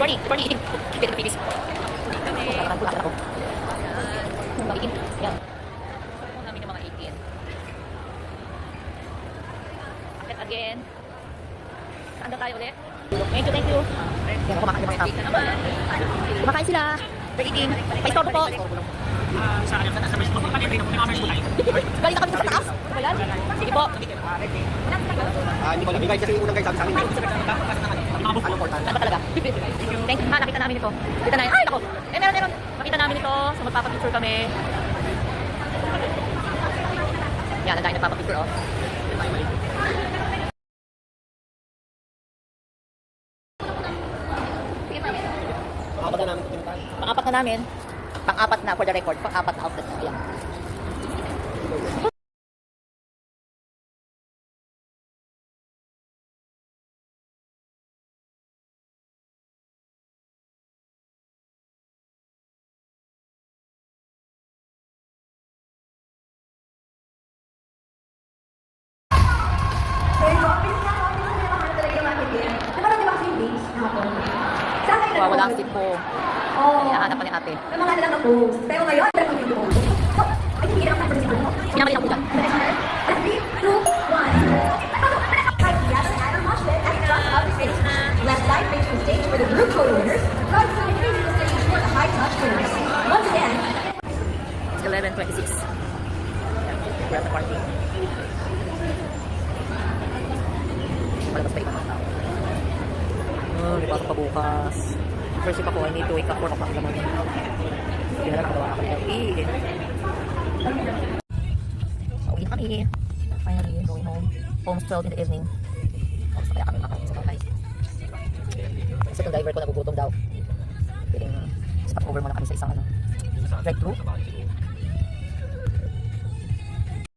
Corny eating. Pwede pilis. Nakakanta ako. Mag-iin. Yan. Kung namin yung mga 18. Akit again. Saan daw tayo ulit? Thank you. Yan, kumakain yung mga staff. Kumakain sila. They're eating. Pa-istorbo po. Galing na kami sa taas. Sige po. Hindi ko nabigay kasi unang guys sabi sa amin. Ano ba talaga? Thank you. Nakita namin ito. Nakita namin. Ay, ako. Meron. Nakita namin ito. So, magpapapicture kami. Yan, ang dahil nagpapapicture, oh. Pang-apat na namin. Pang-apat na for the record. Pang-apat na outlet na. Ayan. Wala ang seat ko. Hinahanap pa ni ate. May mga lang ako. Pero ngayon, pero hindi ko. Ay, hindi na ako sa dito. Pinamali ako dyan. 3, 2, 1. Left side makes the stage for the group photo winners. Right side faces the stage for the high touch winners. Once again, It's 11:26. We're at the party. Palabas pa iba ng tao. Di pa ako pa bukas. First week ako, I need to wake up 4 o'clock naman. Hindi na lang nakagawa ako ng LE. Pauwi na kami. Finally, going home. Almost 12 in the evening. Almost na kaya kami makain sa bahay. Kasi itong driver ko nagugutom daw. Piling stop over muna kami sa isang drive-thru.